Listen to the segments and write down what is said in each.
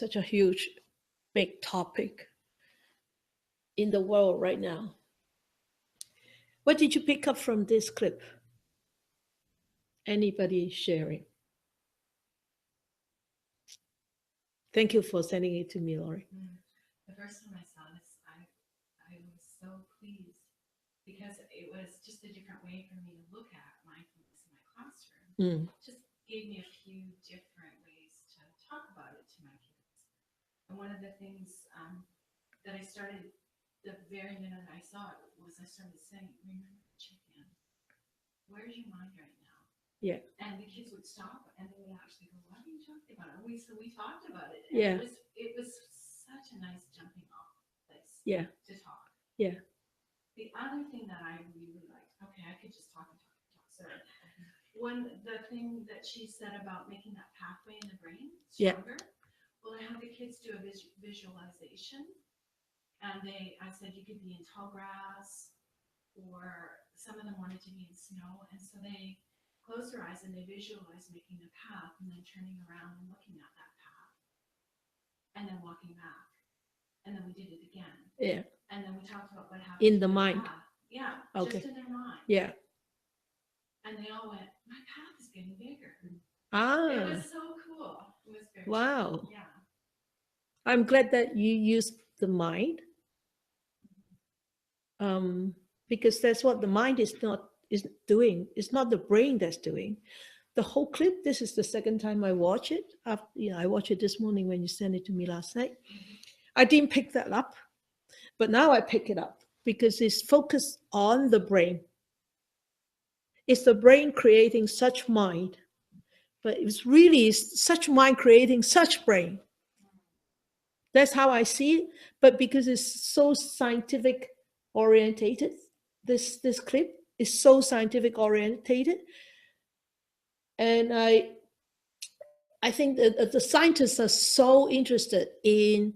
such a huge, big topic in the world right now. What did you pick up from this clip? Anybody sharing? Thank you for sending it to me, Laurie. The first time I saw this, I was so pleased because it was just a different way for me to look at mindfulness in my classroom. Just gave me a few different ways to talk about it to my kids. And one of the things that I started the very minute I saw it was I started saying, remember to check in. Where's your mind right now? Yeah. And the kids would stop and they would actually go, what are you talking about? And we talked about it. And Yeah. it was such a nice jumping off place to talk. Yeah. The other thing that I really liked, okay, I could just talk. So the thing that she said about making that pathway in the brain stronger, well, I had the kids do a visualization. And I said you could be in tall grass, or some of them wanted to be in snow. And so they closed their eyes and they visualized making a path and then turning around and looking at that path and then walking back. And then we did it again. Yeah. And then we talked about what happened in the mind. Path. Yeah. Okay. Just in their mind. Yeah. And they all went, my path is getting bigger. Ah. It was so cool. It was very wow. cool. Yeah. I'm glad that you used the mind. Because that's what the mind is doing. It's not the brain that's doing. The whole clip, this is the second time I watch it. I watched it this morning when you sent it to me last night. I didn't pick that up, but now I pick it up because it's focused on the brain. It's the brain creating such mind, but it's really such mind creating such brain. That's how I see it. But because it's so scientific orientated, this clip is so scientific orientated, and I think that the scientists are so interested in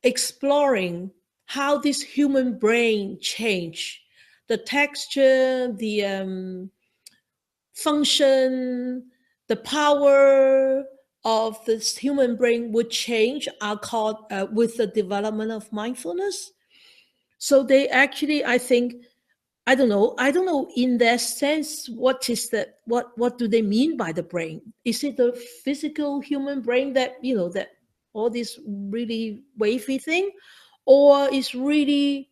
exploring how this human brain change, the texture, the function, the power of this human brain would change are called with the development of mindfulness. So they actually, I think, I don't know in that sense, what do they mean by the brain? Is it the physical human brain that, that all this really wavy thing, or is really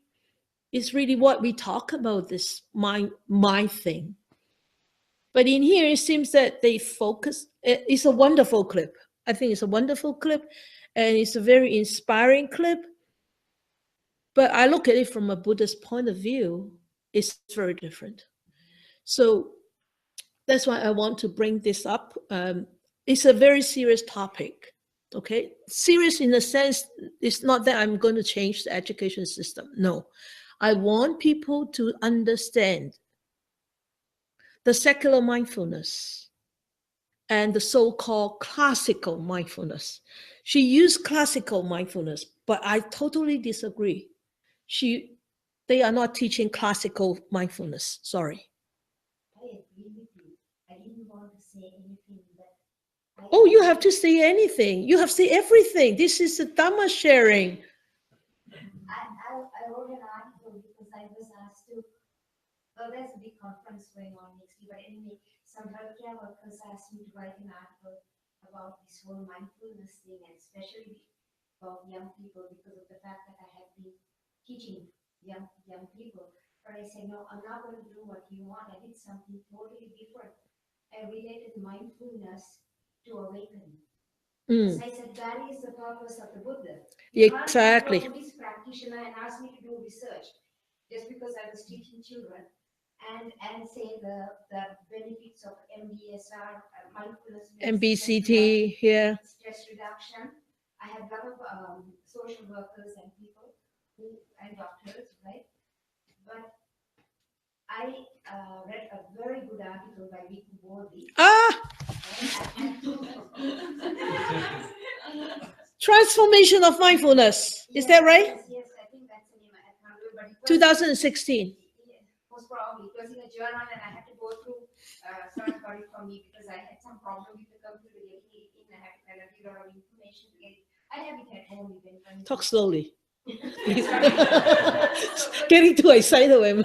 what we talk about, this mind thing? But in here, it seems that they focus. It's a wonderful clip. I think it's a wonderful clip, and it's a very inspiring clip. But I look at it from a Buddhist point of view, it's very different. So that's why I want to bring this up. It's a very serious topic. Okay, serious in the sense, it's not that I'm going to change the education system. No, I want people to understand the secular mindfulness and the so-called classical mindfulness. She used classical mindfulness, but I totally disagree. They are not teaching classical mindfulness. Sorry. I agree with you. I didn't want to say anything, but oh, you have to say anything. You have to say everything. This is a Dhamma sharing. I wrote an article because I was asked to. Well, there's a big conference going on next week, but anyway, some healthcare workers asked me to write an article about this whole mindfulness thing, and especially about young people, because of the fact that I have been teaching young people. But I said, no, I'm not going to do what you want. I did something totally different. I related mindfulness to awakening. Because I said, that is the purpose of the Buddha. You exactly. can't go to this practitioner and ask me to do research just because I was teaching children. And say the benefits of MBSR, mindfulness, MBCT, stress reduction. I have a lot of social workers and people and doctors, right? But I read a very good article by Viku Bodhi. Transformation of Mindfulness. Is that right? Yes, I think that's the name. I can't remember. 2016. Most probably. It was in a journal, and I had to go through search for it for me because I had some problem with the computer getting it in. I had to kind of figure out information to get it. I have it at home even when Talk slowly. Getting too excited when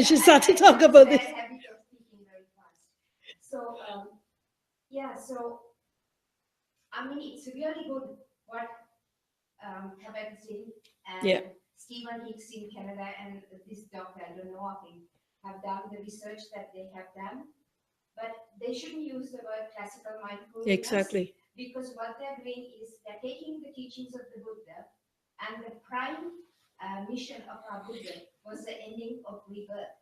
she started to talk about this. I habit of speaking very fast. So yeah, so I mean it's really good what Herbert Singh and Yeah. Stephen Hicks in Canada and this doctor, I don't know of him, have done the research that they have done. But they shouldn't use the word classical mindfulness. Exactly. Because what they're doing is they're taking the teachings of the Buddha, and the prime mission of our Buddha was the ending of rebirth,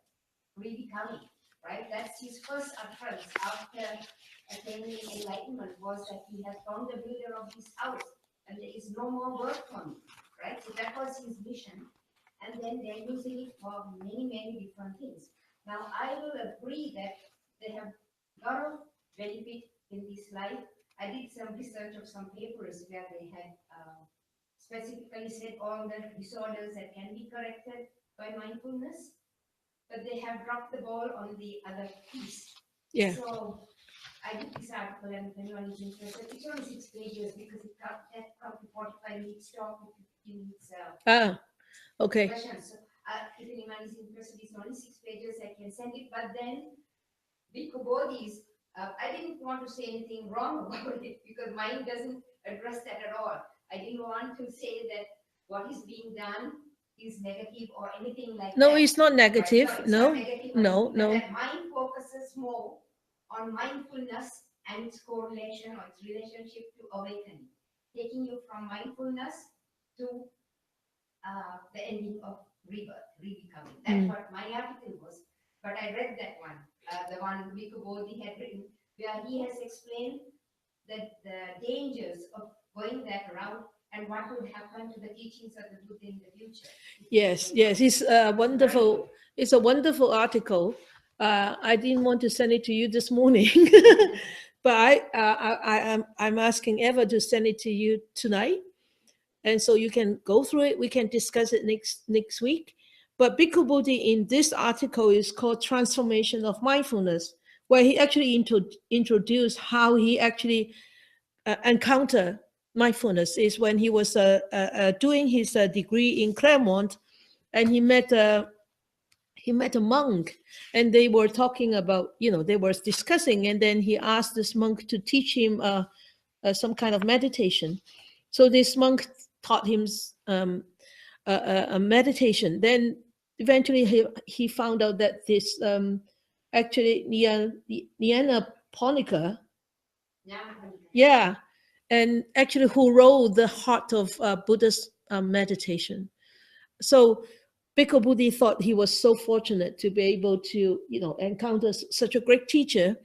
rebecoming, right? That's his first utterance after attaining enlightenment, was that he has found the builder of his house and there is no more work for me, right? So that was his mission. And then they're using it for many, many different things. Now, I will agree that they have a lot of benefit in this life. I did some research of some papers where they had specifically said all the disorders that can be corrected by mindfulness, but they have dropped the ball on the other piece. Yeah. So I did this article, and if anyone is interested, it's only 6 pages because it comes to 45 minutes talk with 15 minutes Okay. question. So if anyone is interested, it's only 6 pages. I can send it, but then Bhikkhu Bodhis, I didn't want to say anything wrong about it because mine doesn't address that at all. I didn't want to say that what is being done is negative or anything like that. No, it's not negative. Right? It's No, not negative no, no. That mine focuses more on mindfulness and its correlation or its relationship to awakening, taking you from mindfulness to the ending of rebirth, rebecoming. That's what my article was. But I read that one, the one Bhikkhu Bodhi had written, where he has explained that the dangers of going that route and what would happen to the teachings of the Buddha in the future. Yes, yes, it's wonderful. It's a wonderful article. I didn't want to send it to you this morning, but I'm asking Eva to send it to you tonight, and so you can go through it. We can discuss it next week. But Bhikkhu Bodhi in this article is called Transformation of Mindfulness, where he actually introduced how he actually encountered mindfulness is when he was doing his degree in Claremont, and he met a monk, and they were talking about, they were discussing, and then he asked this monk to teach him some kind of meditation. So this monk taught him a meditation. Then eventually he found out that this actually Nyanaponika, yeah, and actually who wrote the heart of Buddhist meditation. So Bhikkhu Bodhi thought he was so fortunate to be able to, encounter such a great teacher.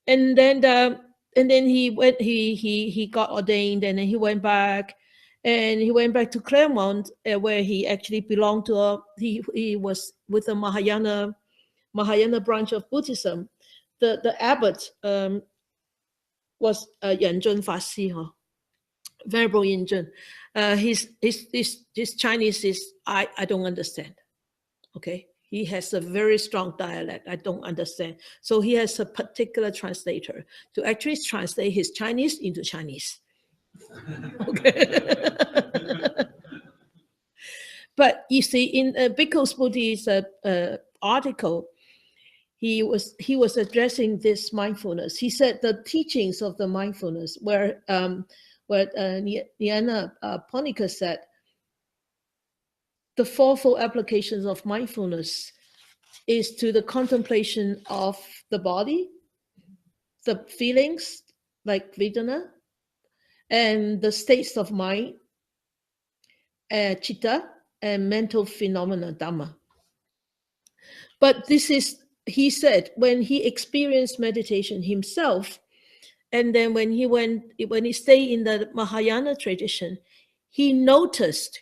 And then he went, he got ordained, and then he went back, to Claremont, where he actually belonged to he was with the Mahayana branch of Buddhism. The abbot was Yan Zhun Fasi, Venerable Yin Zhun. His Chinese is I don't understand. Okay, he has a very strong dialect. I don't understand. So he has a particular translator to actually translate his Chinese into Chinese. Okay. But you see, in Bhikkhu Bodhi's article, he was addressing this mindfulness. He said the teachings of the mindfulness, where Nyanaponika said, the fourfold applications of mindfulness is to the contemplation of the body, the feelings like Vedana, and the states of mind, Chitta, and mental phenomena, Dhamma. But this is, he said, when he experienced meditation himself, and then when he stayed in the Mahayana tradition, he noticed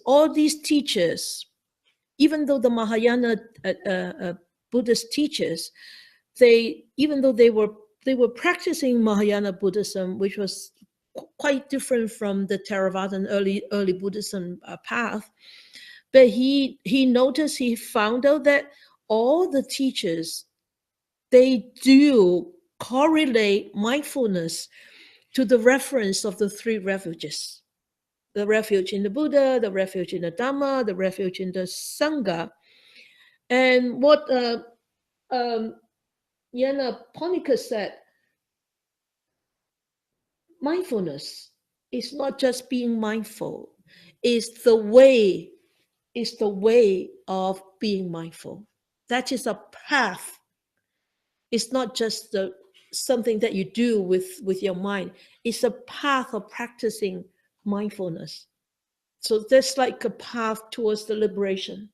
all these teachers, even though the Mahayana Buddhist teachers, even though they were practicing Mahayana Buddhism, which was quite different from the Theravadan early Buddhism path, but he found out that all the teachers, they do correlate mindfulness to the reference of the three refuges: the refuge in the Buddha, the refuge in the Dhamma, the refuge in the Sangha. And what Jana Ponica said, mindfulness is not just being mindful, it's the way of being mindful. That is a path. It's not just something that you do with your mind. It's a path of practicing mindfulness. So that's like a path towards the liberation.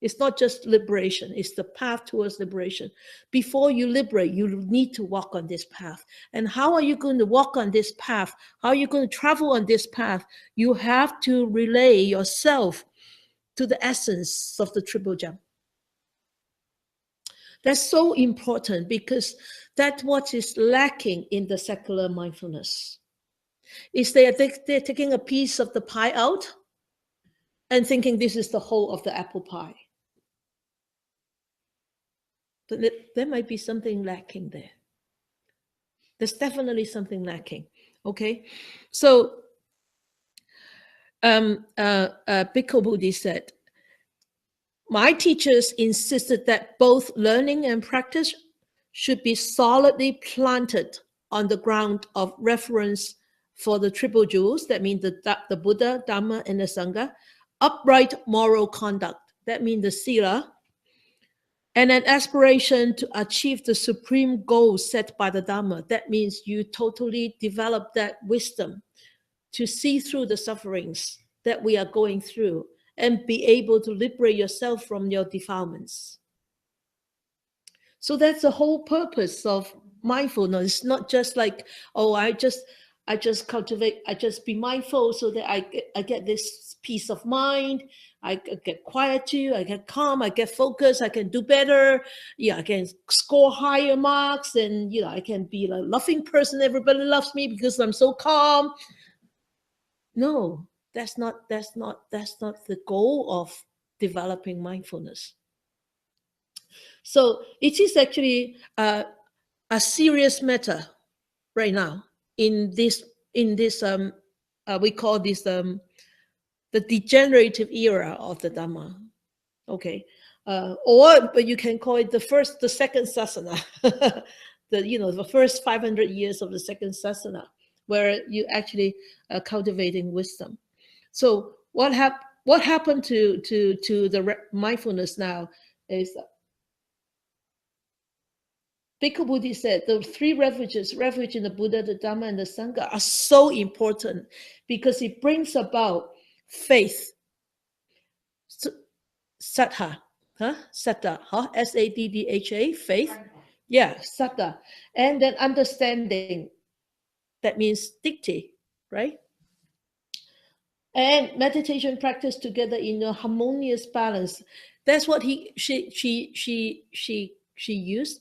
It's not just liberation, it's the path towards liberation. Before you liberate, you need to walk on this path. And how are you going to walk on this path? How are you going to travel on this path? You have to relay yourself to the essence of the triple gem. That's so important because that's what is lacking in the secular mindfulness. Is they're taking a piece of the pie out and thinking this is the whole of the apple pie. But there might be something lacking there. There's definitely something lacking. Okay, so Bhikkhu Bodhi said, my teachers insisted that both learning and practice should be solidly planted on the ground of reference for the triple jewels. That means the Buddha, Dhamma, and the Sangha. Upright moral conduct. That means the Sila. And an aspiration to achieve the supreme goal set by the Dhamma. That means you totally develop that wisdom to see through the sufferings that we are going through and be able to liberate yourself from your defilements. So that's the whole purpose of mindfulness. It's not just like, oh, I just cultivate, I just be mindful so that I get this peace of mind, I get quietude, I get calm, I get focused, I can do better, yeah, I can score higher marks, and I can be a loving person. Everybody loves me because I'm so calm. No, that's not the goal of developing mindfulness. So it is actually a serious matter right now in this we call this the degenerative era of the Dhamma. Okay, but you can call it the second sasana, the first 500 years of the second sasana, where you actually cultivating wisdom. So what happened to the mindfulness now is Bhikkhu Bodhi said the three refuges, refuge in the Buddha, the Dhamma, and the Sangha, are so important because it brings about faith, saddha, saddha, S-A-D-D-H-A, faith, yeah, saddha, and then understanding. That means dikti, right? And meditation practice together in a harmonious balance. That's what she used,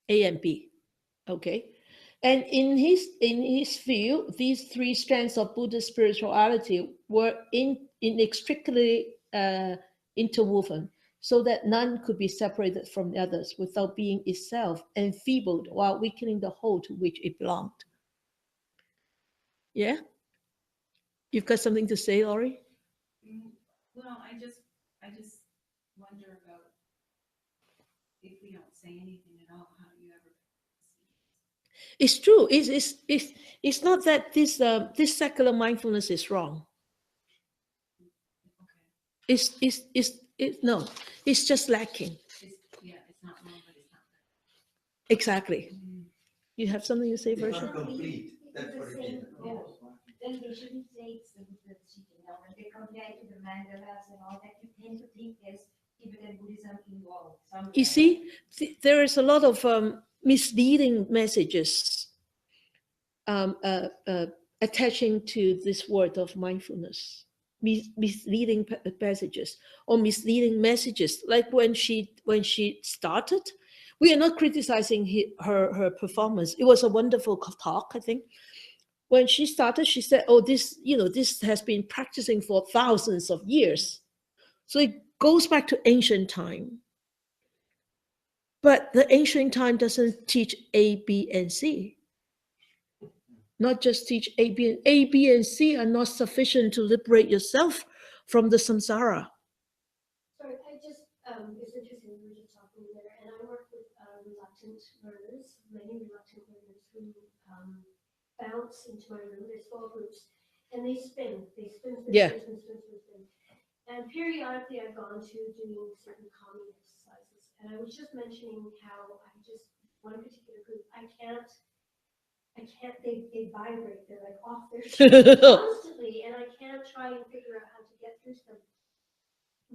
A and B. Okay. And in his view, these three strands of Buddhist spirituality were inextricably interwoven, so that none could be separated from the others without being itself enfeebled while weakening the whole to which it belonged. Yeah? You've got something to say, Laurie? Well, I just wonder about if we don't say anything at all, how do you ever? It's true. It's not that this secular mindfulness is wrong. Okay. No, it's just lacking. It's not wrong, but it's not good. Exactly. You have something to say, Virgil? Complete. That's what it is. Then they shouldn't say it's the Buddha teaching. Now, when they compare to the mandalas and all that, you tend to think there's Tibetan Buddhism involved. You see, there is a lot of misleading messages attaching to this word of mindfulness. Misleading passages or misleading messages. Like when she started, we are not criticizing her performance. It was a wonderful talk, I think. When she started, she said, "Oh, this has been practicing for thousands of years." So it goes back to ancient time. But the ancient time doesn't teach A, B, and C. not just teach A, B, and C are not sufficient to liberate yourself from the samsara. Sorry, it's interesting we were just talking there, and I work with reluctant learners, many reluctant learners who bounce into my room. There's 4 groups, and they spin. Yeah. And periodically I've gone to doing certain calming exercises. And I was just mentioning how one particular group, I can't, they vibrate, they're like off their feet constantly, and I can't try and figure out how to get through them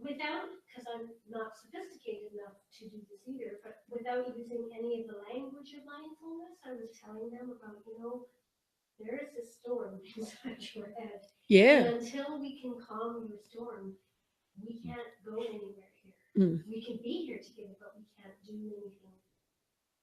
without, because I'm not sophisticated enough to do this either, but without using any of the language of mindfulness. I was telling them about, there is a storm inside your head. Yeah. And until we can calm your storm, we can't go anywhere here. We can be here together, but we can't do anything.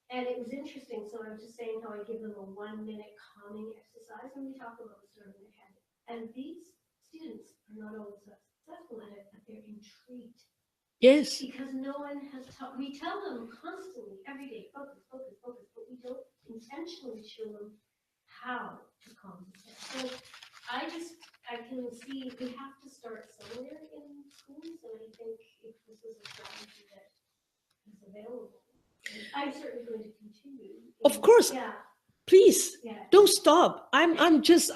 And it was interesting. So I was just saying how I give them a 1-minute calming exercise, and we talk about the storm in their head. And these students are not always successful at it, but they're intrigued. Yes. Because no one has taught. We tell them constantly, every day, focus, focus, focus, but we don't intentionally show them how to calm themselves. So I can see we have to start somewhere in schools, and I think if this is a strategy that is available, I'm certainly going to continue. Of course. Yeah. Please Yeah. don't stop. I'm just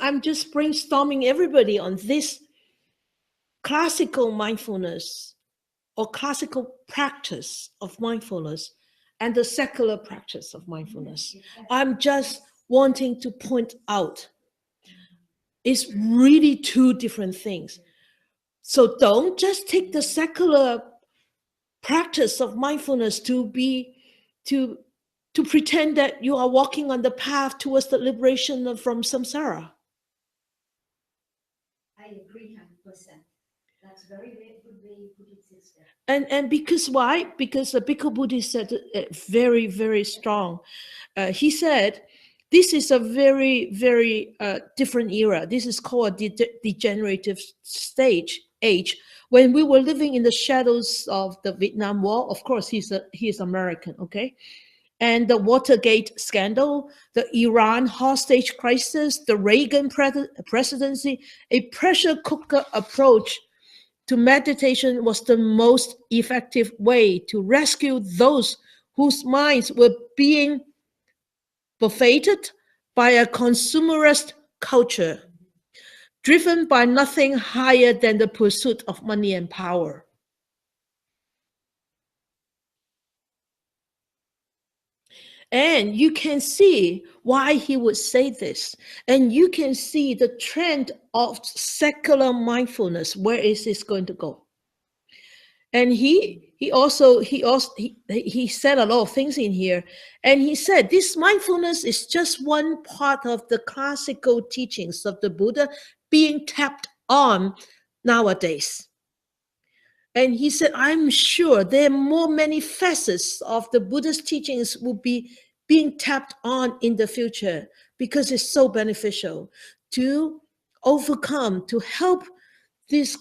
brainstorming everybody on this classical mindfulness or classical practice of mindfulness and the secular practice of mindfulness. I'm just wanting to point out it's really 2 different things. So don't just take the secular practice of mindfulness to pretend that you are walking on the path towards the liberation from samsara. I agree 100%. That's very good way you put it, sister. And because why? Because the Bhikkhu Buddhist said it very, very strong. He said, this is a very, very different era. This is called a degenerative stage age. When we were living in the shadows of the Vietnam War, of course, he's American, okay? And the Watergate scandal, the Iran hostage crisis, the Reagan presidency, a pressure cooker approach to meditation was the most effective way to rescue those whose minds were being buffeted by a consumerist culture, driven by nothing higher than the pursuit of money and power. And you can see why he would say this. And you can see the trend of secular mindfulness. Where is this going to go? And he said a lot of things in here. And he said this mindfulness is just one part of the classical teachings of the Buddha being tapped on nowadays. And he said, I'm sure there are many facets of the Buddhist teachings will be being tapped on in the future because it's so beneficial to overcome, to help this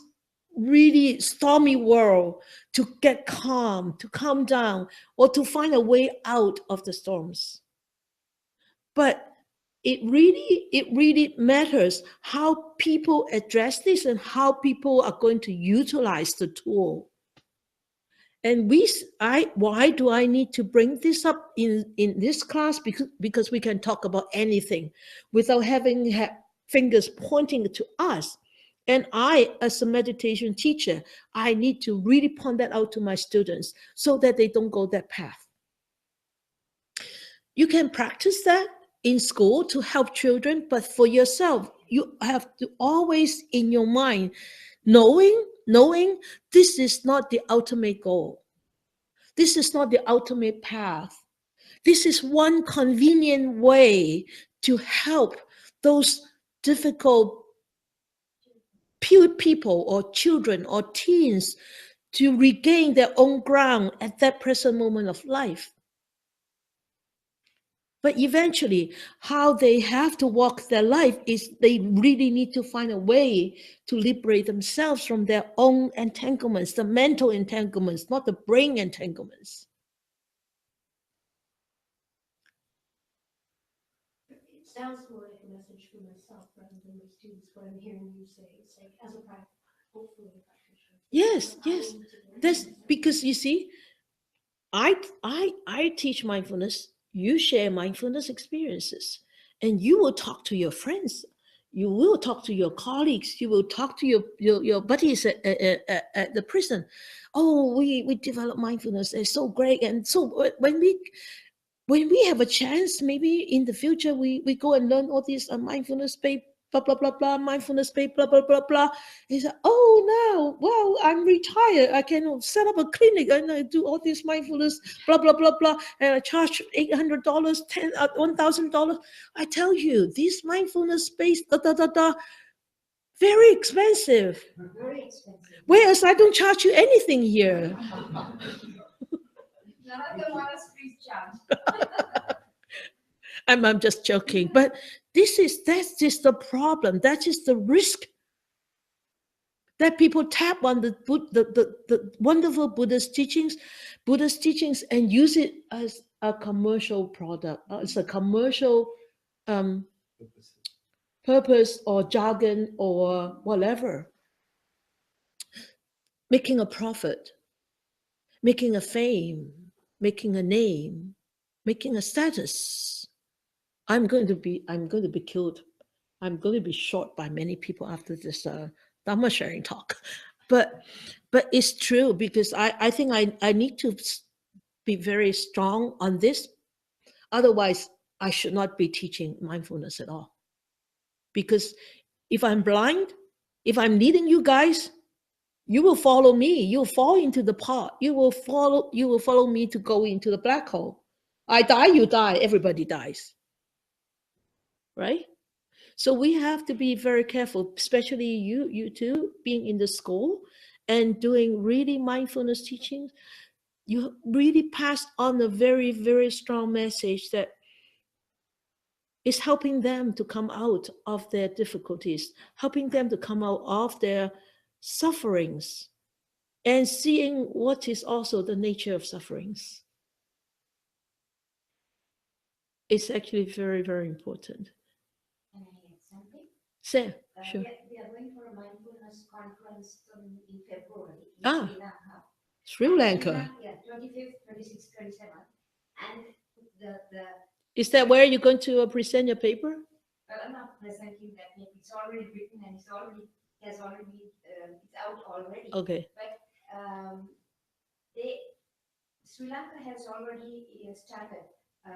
really stormy world to get calm, to calm down, or to find a way out of the storms. But it really matters how people address this and how people are going to utilize the tool. And why do I need to bring this up in this class? Because we can talk about anything without having fingers pointing to us. And I, as a meditation teacher, I need to really point that out to my students so that they don't go that path. You can practice that in school to help children, but for yourself, you have to always in your mind, knowing this is not the ultimate goal. This is not the ultimate path. This is one convenient way to help those difficult people or children or teens to regain their own ground at that present moment of life. But eventually, how they have to walk their life is they really need to find a way to liberate themselves from their own entanglements, the mental entanglements, not the brain entanglements. It sounds more like a message students, what I'm hearing you say, it's like as a hopefully a practitioner. Yes, what I yes. need to do. That's because you see, I teach mindfulness. You share mindfulness experiences, and you will talk to your friends. You will talk to your colleagues. You will talk to your buddies at the prison. Oh, we develop mindfulness. It's so great. And so when we have a chance, maybe in the future, we go and learn all these mindfulness based blah blah blah blah mindfulness based blah blah blah blah. He said, "Oh, now, well, I'm retired. I can set up a clinic and I do all this mindfulness blah blah blah blah, and I charge $800, $1,000." I tell you, this mindfulness based da da da da very expensive. Very expensive. Whereas I don't charge you anything here. None of them want us free charge. I'm just joking, but that's just the problem. That is the risk that people tap on the wonderful Buddhist teachings and use it as a commercial product, as a commercial um, purpose or jargon or whatever, making a profit, making a fame, making a name, making a status. I'm going to be killed. I'm going to be shot by many people after this Dhamma sharing talk. But it's true because I think I need to be very strong on this. Otherwise, I should not be teaching mindfulness at all. Because if I'm blind, if I'm leading you guys, you will follow me. You'll fall into the pot. You will follow me to go into the black hole. I die, you die, everybody dies. Right? So we have to be very careful, especially you too, being in the school and doing really mindfulness teachings. You really pass on a very, very strong message that is helping them to come out of their difficulties, helping them to come out of their sufferings, and seeing what is also the nature of sufferings. It's actually very, very important. Can I add something? Say, sure. We are going for a mindfulness conference in February in Ah. Sri Lanka. Sri Lanka. Yeah, 25th, 26th, 27th. And the Is that where you're going to present your paper? well, I'm not presenting that yet. It's already written and it's out already. Okay. But Sri Lanka has already started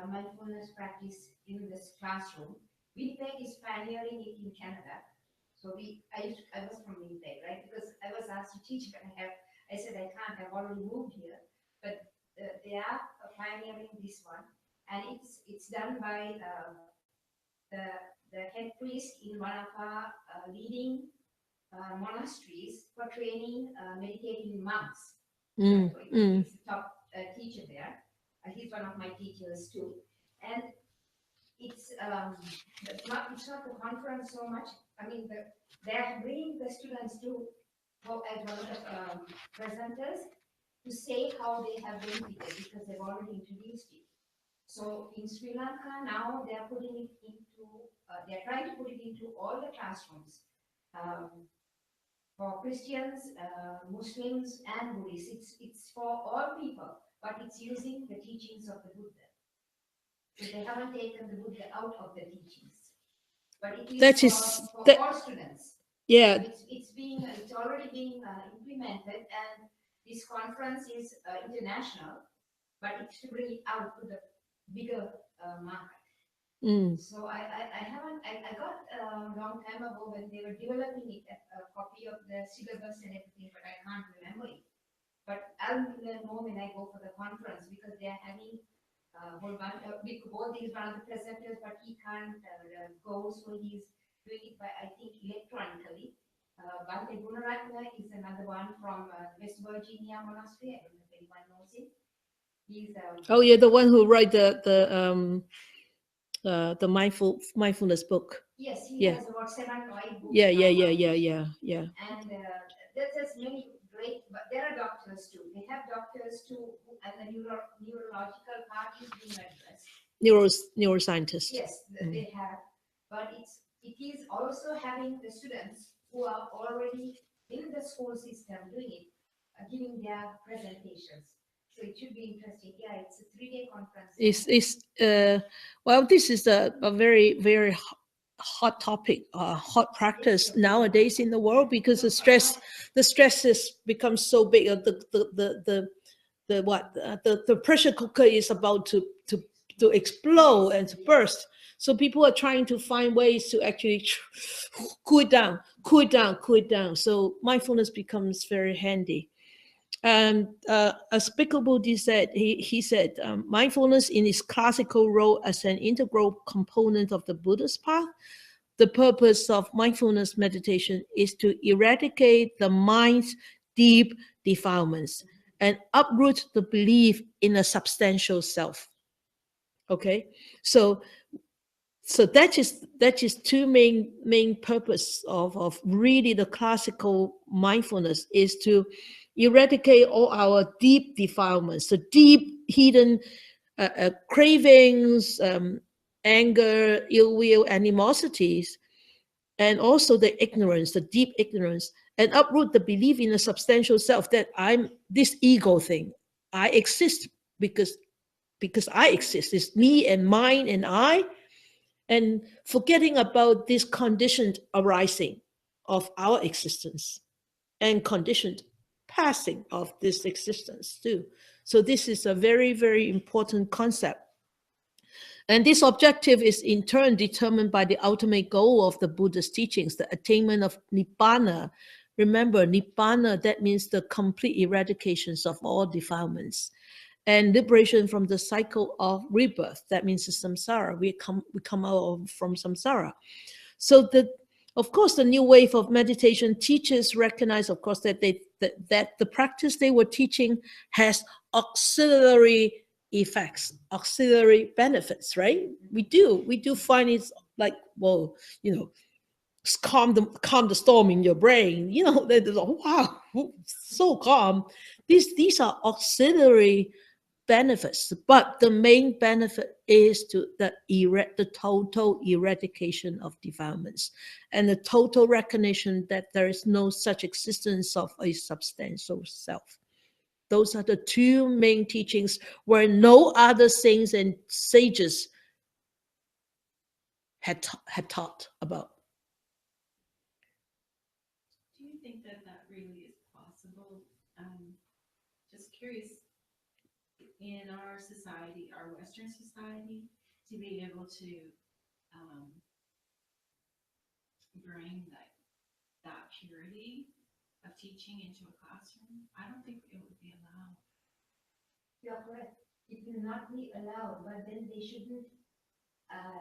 mindfulness practice in this classroom. Winnipeg is pioneering it in Canada. So I was from Winnipeg, right? Because I was asked to teach, but I said I can't. I've already moved here. But they are pioneering this one, and it's done by the head priest in one of our leading monasteries for training meditating monks. So he's the top teacher there. He's one of my teachers too, and it's not the conference so much. I mean, they're bringing the students to go as one of the presenters to say how they have benefited because they've already introduced it. So in Sri Lanka now they're putting it into, they're trying to put it into all the classrooms for Christians, Muslims, and Buddhists. It's for all people, but it's using the teachings of the Buddha. So they haven't taken the Buddha out of the teachings, but it is for all students. Yeah. It's already being implemented, and this conference is international, but it's to bring it out to the bigger market. So I got a long time ago when they were developing it, a copy of the syllabus and everything, but I can't remember it. But I'll learn more when I go for the conference because they are having whole bunch of both is one of the presenters, but he can't go, so he's doing it by I think electronically. Bhante Gunaratna is another one from West Virginia Monastery. I don't know if anyone knows him. He's oh yeah, the one who wrote the mindfulness book. Yes, he has about 7 or 8 books. Yeah. And there's many great, but there are doctors too. They have doctors too, and the neurological part is being addressed. Neuroscientists. Yes, they have, but it's it is also having the students who are already in the school system doing it, giving their presentations. So it should be interesting. Yeah, it's a 3-day conference. Well, this is a very, very hot topic, hot practice nowadays in the world, because the stress has become so big. The pressure cooker is about to explode and to burst. So people are trying to find ways to actually cool it down, cool it down, cool it down. So mindfulness becomes very handy. And as Bickle Bodhi said, he said, mindfulness in its classical role as an integral component of the Buddhist path, the purpose of mindfulness meditation is to eradicate the mind's deep defilements and uproot the belief in a substantial self. Okay, so that is two main purpose of really the classical mindfulness, is to eradicate all our deep defilements, the deep hidden cravings, anger, ill will, animosities, and also the ignorance, the deep ignorance, and uproot the belief in a substantial self, that I'm this ego thing. I exist because I exist. It's me and mine and I, and forgetting about this conditioned arising of our existence and conditioned passing of this existence too. So this is a very, very important concept. And this objective is in turn determined by the ultimate goal of the Buddha's teachings, the attainment of Nibbana. Remember, Nibbana, that means the complete eradications of all defilements, and liberation from the cycle of rebirth. That means the samsara. We come out from samsara. So of course, the new wave of meditation teachers recognize, of course, that that the practice they were teaching has auxiliary effects, auxiliary benefits, right? We do find it's like, well, calm the storm in your brain. Wow, so calm. These are auxiliary benefits, but the main benefit is the total eradication of defilements and the total recognition that there is no such existence of a substantial self. Those are the two main teachings where no other saints and sages had taught about. Do you think that really is possible? Just curious, in our society, our Western society, to be able to bring that purity of teaching into a classroom? I don't think it would be allowed. You're correct. It will not be allowed, but then they shouldn't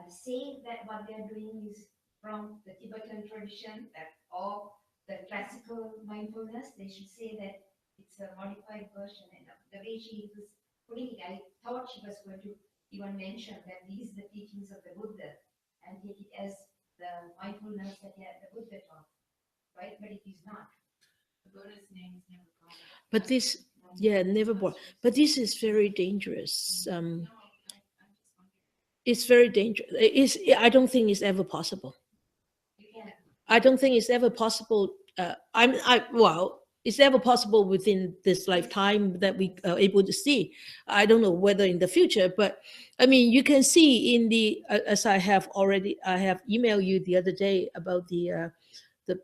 say that what they're doing is from the Tibetan tradition or the classical mindfulness. They should say that it's a modified version. And the way she was putting it, I thought she was going to even mention that these are the teachings of the Buddha and take it as the mindfulness that the Buddha taught, right? But it is not. The Buddha's name is never brought up. But this, never brought. But this is very dangerous. It's very dangerous. I don't think it's ever possible. I don't think it's ever possible. It's ever possible within this lifetime that we are able to see. I don't know whether in the future, but I mean, you can see in the as I have emailed you the other day about the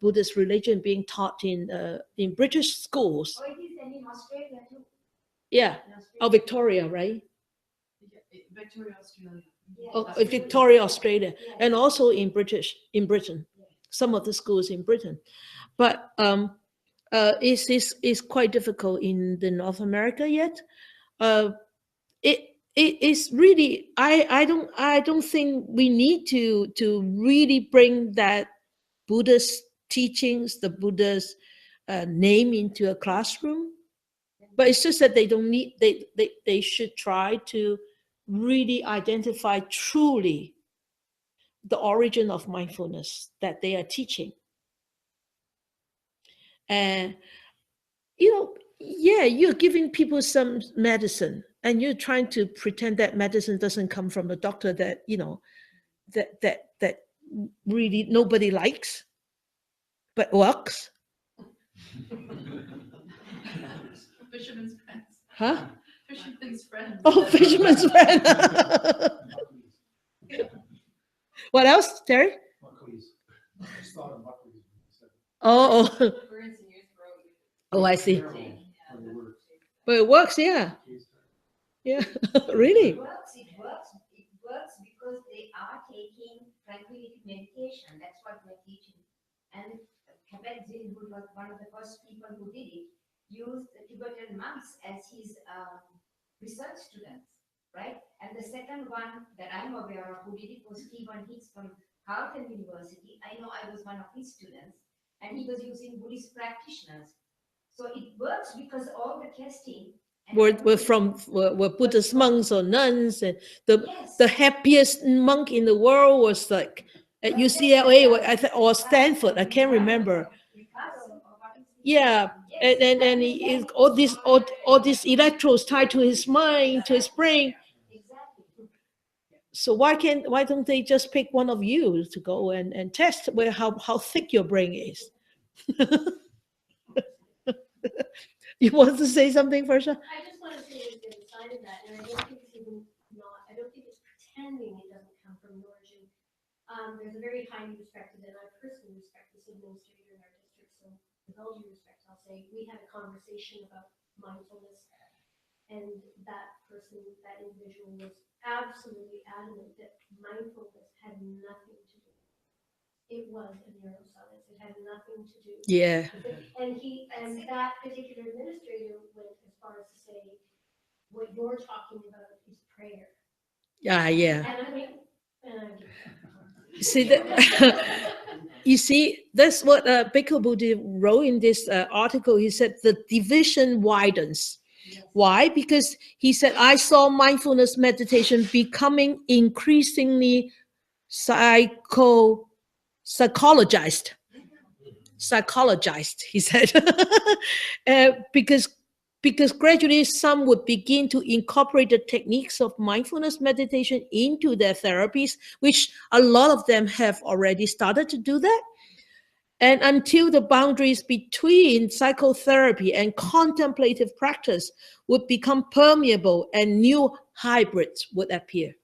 Buddhist religion being taught in British schools. Oh, it is in Australia too. Yeah. Oh, Victoria, right? Victoria, Australia. Yeah. Oh, Victoria, Australia, Yeah. and also in Britain. Yeah. Some of the schools in Britain, but it's quite difficult in the North America yet. It is really, I don't think we need to really bring that Buddhist teachings, the Buddha's name into a classroom. But it's just that they should try to really identify truly the origin of mindfulness that they are teaching. And you're giving people some medicine and you're trying to pretend that medicine doesn't come from a doctor that really nobody likes, but works. Fisherman's friends. Huh? Fisherman's friends. Oh, fisherman's friend. What else, Terry? Oh, oh, oh, I see. But it works, yeah. Yeah, really. It works, because they are taking tranquility meditation. That's what we're teaching. And Kabat-Zinn, who was one of the first people who did it, used the Tibetan monks as his research students, right? And the second one that I'm aware of who did it was Stephen Hicks from Carleton University. I know I was one of his students, and he was using Buddhist practitioners. So it works because all the testing Were Buddhist monks or nuns, and the happiest monk in the world was like at UCLA or Stanford. I can't remember. Yeah, and he is all these electrodes tied to his mind, to his brain. So why don't they just pick one of you to go and test how thick your brain is? You want to say something, Farsha? I just want to say there's the other side of that, and I don't think it's even not, I don't think it's pretending it doesn't come from an origin. There's a very highly respected, and I personally respect this administrator in our district, so with all due respect, I'll say, we had a conversation about mindfulness, and that person, that individual was absolutely adamant that mindfulness had nothing to do. It was a neuroscience. It had nothing to do. Yeah. And that particular administrator went as far as to say, what you're talking about is prayer. Yeah. And I mean, See that? You see, that's what Bhikkhu Buddha wrote in this article. He said the division widens. yes. Why? Because he said, I saw mindfulness meditation becoming increasingly psychologized, he said. Because gradually some would begin to incorporate the techniques of mindfulness meditation into their therapies, which a lot of them have already started to do that. And until the boundaries between psychotherapy and contemplative practice would become permeable and new hybrids would appear.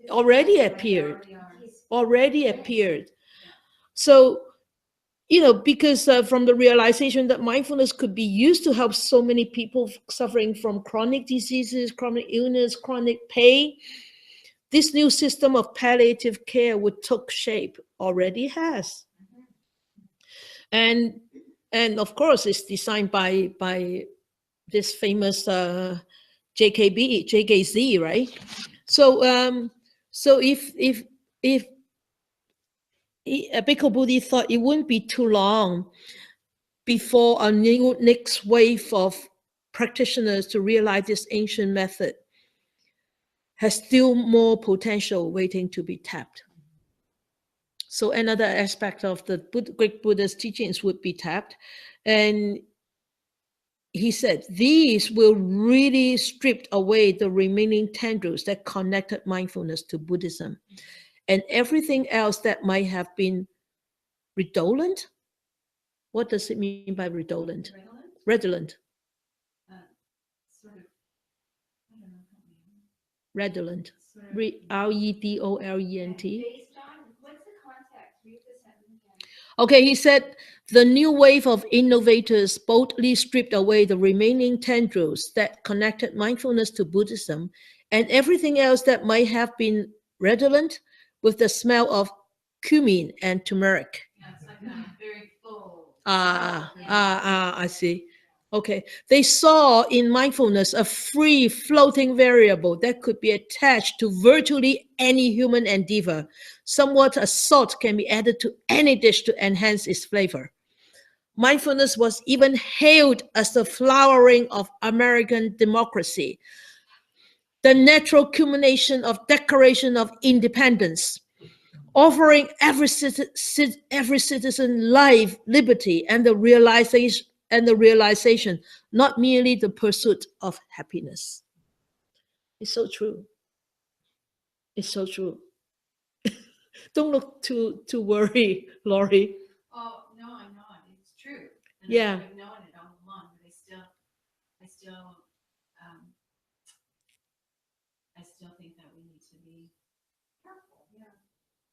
Already appeared. So, because from the realization that mindfulness could be used to help so many people suffering from chronic diseases, chronic illness, chronic pain, this new system of palliative care would take shape, already has. And of course, it's designed by this famous JKZ, right? So if Bhikkhu Buddha thought it wouldn't be too long before a next wave of practitioners to realize this ancient method has still more potential waiting to be tapped. So another aspect of the Greek Buddha's teachings would be tapped. And he said, these will really strip away the remaining tendrils that connected mindfulness to Buddhism. And everything else that might have been redolent. What does it mean by redolent? Redolent. Sort of, I don't know. Redolent. Sort of, Redolent. Based on, what's the context? Read the sentence again. Okay, he said, the new wave of innovators boldly stripped away the remaining tendrils that connected mindfulness to Buddhism and everything else that might have been redolent with the smell of cumin and turmeric. yeah, it's like a very full. I see. Okay. They saw in mindfulness a free floating variable that could be attached to virtually any human endeavor. Somewhat a salt can be added to any dish to enhance its flavor. Mindfulness was even hailed as the flowering of American democracy, the natural culmination of Declaration of Independence, offering every citizen life, liberty, and the realization, not merely the pursuit of happiness. It's so true. It's so true. Don't look too worried, Laurie. Oh, no, I'm not. It's true. And Yeah. I've known it all along, but I still, um, I still think that we need to be careful. Yeah.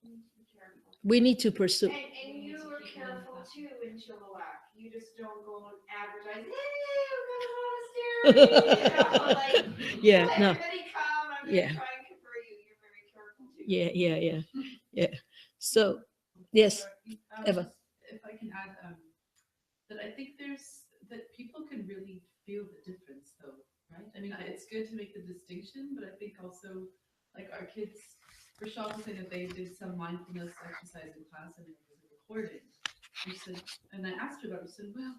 We need to be careful. We need to pursue. And you are careful too in Chilliwack. You just don't go and advertise, hey, we've got a monastery. Yeah, let no. everybody come. I'm going to Yeah. try and convert you. You're very careful too. Yeah. So, yes, Eva. If I can add, that I think that people can really feel the difference though, right? I mean, it's good to make the distinction, but I think also, like our kids, Rochelle was saying that they did some mindfulness exercise in class and it was a recording. She said, and I asked her about it, she said, well,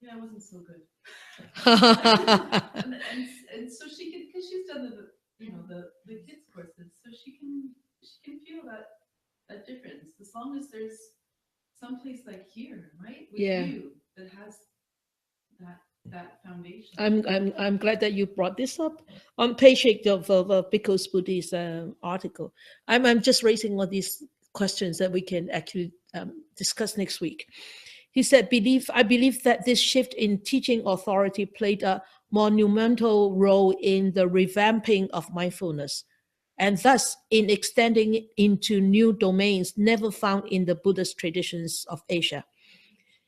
yeah, it wasn't so good. and so she can, because she's done the kids courses, so she can feel that difference as long as there's some place like here, right, with you that has that foundation. I'm glad that you brought this up on page 8 of Bhikkhu's Buddhist article. I'm just raising all these questions that we can actually discuss next week. He said, I believe that this shift in teaching authority played a monumental role in the revamping of mindfulness, and thus in extending it into new domains never found in the Buddhist traditions of Asia.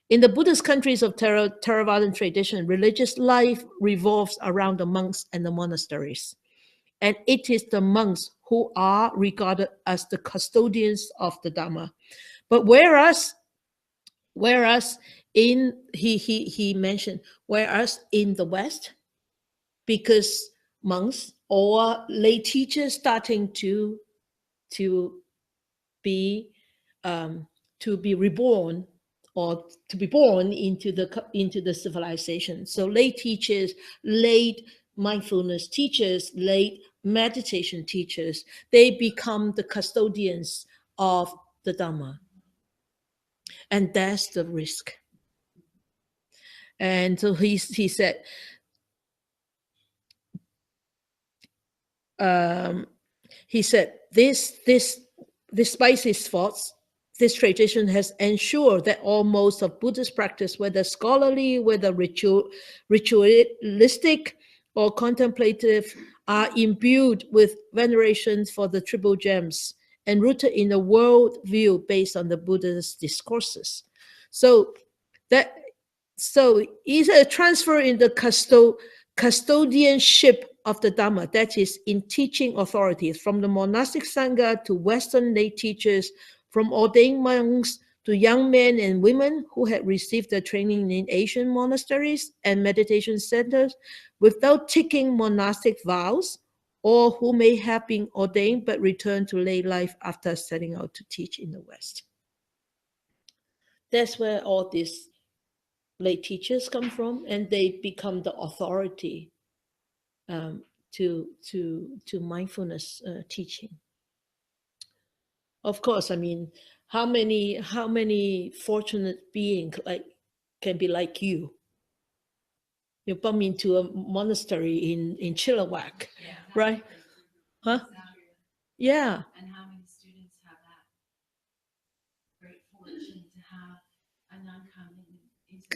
In the Buddhist countries of Theravadan tradition, religious life revolves around the monks and the monasteries. And it is the monks who are regarded as the custodians of the Dhamma. But whereas in he mentioned, whereas in the West, because monks or lay teachers starting to be reborn or to be born into the civilization. So lay teachers, lay mindfulness teachers, lay meditation teachers, they become the custodians of the Dhamma. And that's the risk. And so he said, despite his faults, this tradition has ensured that all modes of Buddhist practice, whether scholarly, whether ritualistic, or contemplative, are imbued with veneration for the triple gems and rooted in a world view based on the Buddha's discourses. So is a transfer in the custodianship of the Dhamma, that is, in teaching authorities, from the monastic Sangha to Western lay teachers, from ordained monks to young men and women who had received their training in Asian monasteries and meditation centers without taking monastic vows, or who may have been ordained but returned to lay life after setting out to teach in the West. That's where all these lay teachers come from, and they become the authority to mindfulness teaching. Of course, I mean, how many fortunate beings can be like you? You bump into a monastery in Chilliwack, right? Huh? Yeah. And how many students have that great fortune to have a nun come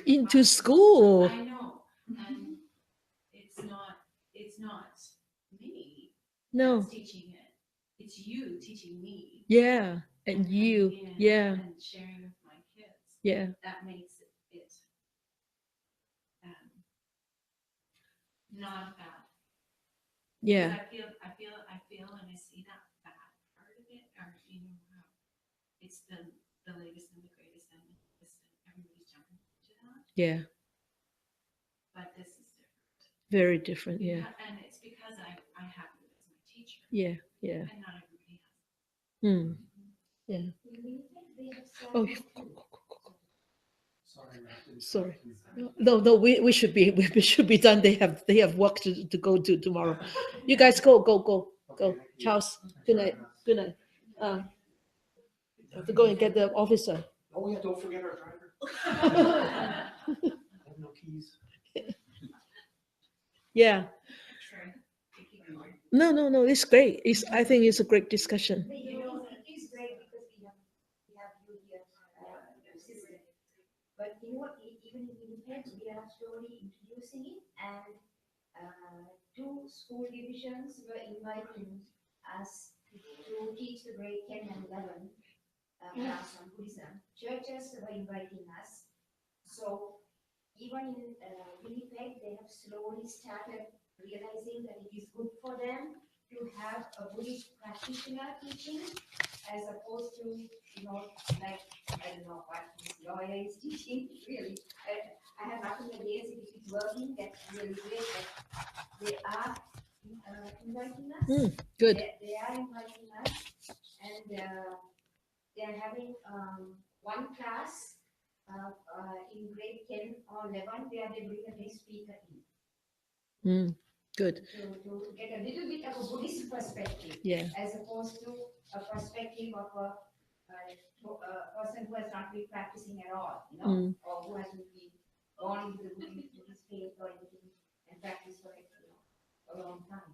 Into school. I know, and it's not me that's teaching it. It's you teaching me. Yeah, and you, yeah, and sharing with my kids. Yeah, that makes it not bad. Yeah, I feel, and I see that bad part of it, or how it's the latest and the greatest, and everybody's jumping into that. Yeah. But this is different. Very different, yeah. And it's because I have you as my teacher. Yeah. And not everybody has. Yeah. Oh, Sorry. No, we should be done. They have work to go to tomorrow. You guys go. Charles, good night. Have to go and get the officer. Oh yeah, don't forget our driver. I have no keys. Yeah. No. It's great. I think it's a great discussion. He's great. But you know, even in Winnipeg, we are slowly introducing it, and two school divisions were inviting us to teach the grade 10 and 11 class on Buddhism. Churches were inviting us. So even in Winnipeg, they have slowly started realizing that it is good for them to have a Buddhist practitioner teaching, as opposed to, you know, like, I don't know what this lawyer is teaching, really. I have nothing against it if it's working, that's really great, but they are inviting us. Good. They are inviting us, and they are having one class in grade 10 or 11 where they bring a guest speaker in. Good. To get a little bit of a Buddhist perspective, Yeah. as opposed to a perspective of a person who has not been practicing at all, you know, or who hasn't been gone into the Buddhist faith or anything and practiced for it, you know, a long time.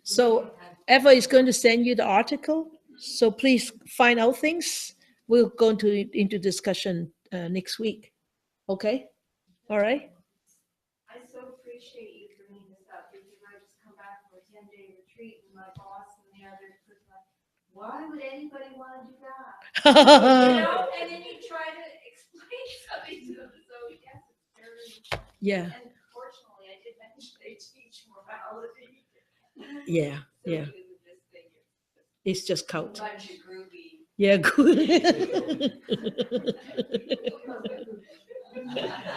So Eva is going to send you the article. So please find out things. We'll go into discussion next week. Okay? All right? I so appreciate you bringing this up because I just come back from a 10-day retreat and my boss and the other person like, why would anybody want to do that? You know, and then you try to explain something to them. So yes, it's very important. Yeah. And fortunately, I did mention they teach morality. Yeah. So Yeah. it isn't this thing. It's just A cult. bunch of groovy. Yeah, good. I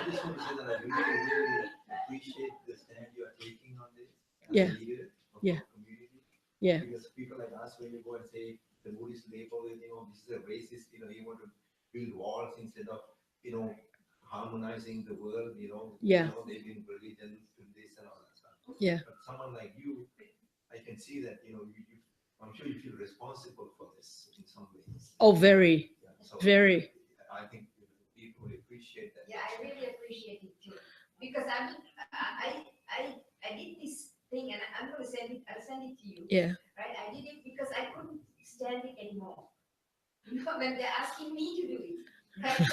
just want to say that I really appreciate the stand you are taking on this as Yeah. a leader of Yeah. our community. Yeah. Because people like us, when you go and say the Buddhist label, you know, this is a racist, you know, you want to build walls instead of, you know, harmonizing the world, you know, Yeah. you know, they've been religion to this and all that stuff. Yeah. But someone like you, I can see that, you know, I'm sure you feel responsible for this in some ways. Oh, very, Yeah, so very. I think people will appreciate that. Yeah, I really appreciate it too, because I did this thing, and I'm going to send it. I'll send it to you. Yeah. Right? I did it because I couldn't stand it anymore. You know, when they're asking me to do it, right? I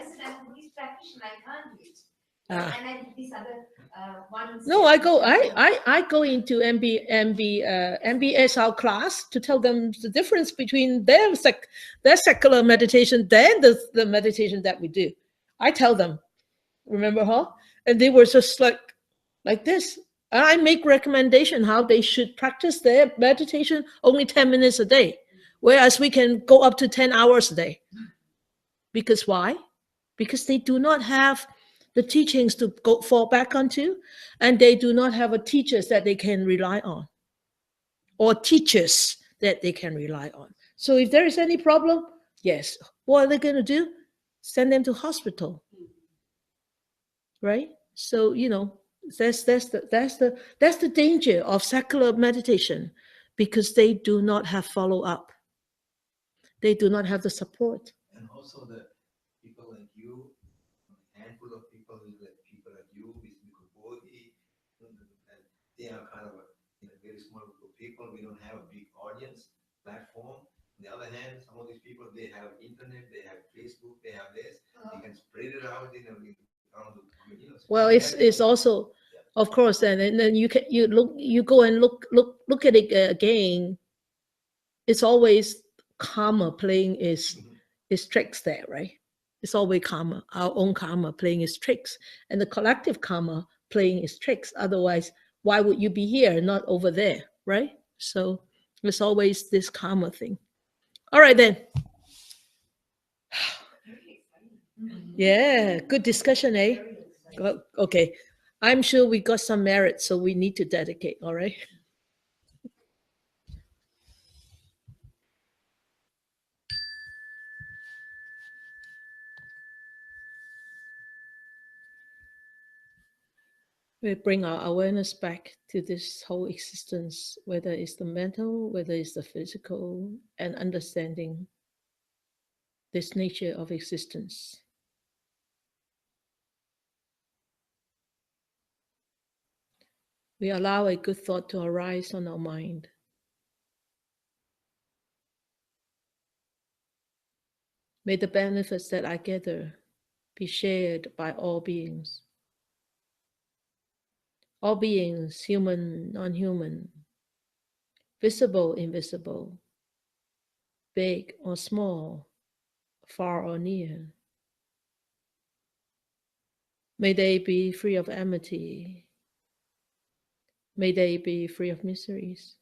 said, I'm a Buddhist practitioner. I can't do it. And I did this other one. No, I go into MBSR class to tell them the difference between their secular meditation than the meditation that we do. I tell them, remember, huh? And they were just like this. And I make recommendation how they should practice their meditation only 10 minutes a day, whereas we can go up to 10 hours a day. Because why? Because they do not have the teachings to fall back onto, and they do not have a teachers that they can rely on, or teachers that they can rely on. So if there is any problem, yes, what are they going to do? Send them to hospital, right? So you know that's the danger of secular meditation, because they do not have follow up. They do not have the support. And also the people like you, a handful of people like you, with Bodhi, and they are kind of a very small group of people. We don't have a big audience platform. On the other hand, some of these people, they have internet, they have Facebook, they have this. You can spread it out around the community. Well, it's also, of course, and then you go and look at it again. It's always karma playing its tricks there, right? It's always karma, our own karma playing its tricks, and the collective karma playing its tricks. Otherwise, why would you be here and not over there, right? So it's always this karma thing. All right then. Yeah, good discussion, eh? Okay. I'm sure we got some merit, so we need to dedicate, all right? We bring our awareness back to this whole existence, whether it's the mental, whether it's the physical, and understanding this nature of existence. We allow a good thought to arise on our mind. May the benefits that I gather be shared by all beings. All beings, human, non-human, visible, invisible, big or small, far or near. May they be free of enmity. May they be free of miseries.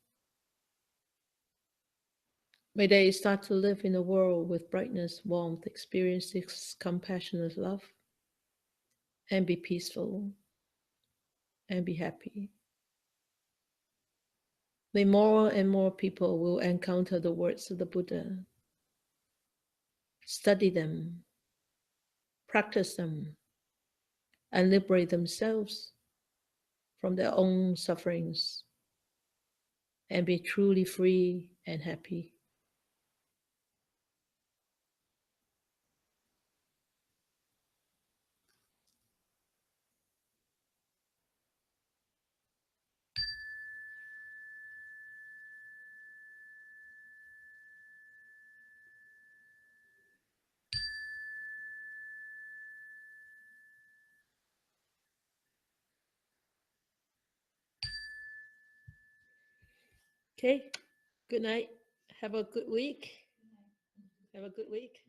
May they start to live in a world with brightness, warmth, experience this compassionate love, and be peaceful and be happy. May more and more people will encounter the words of the Buddha, study them, practice them, and liberate themselves from their own sufferings and be truly free and happy. Okay, good night. Have a good week. Have a good week.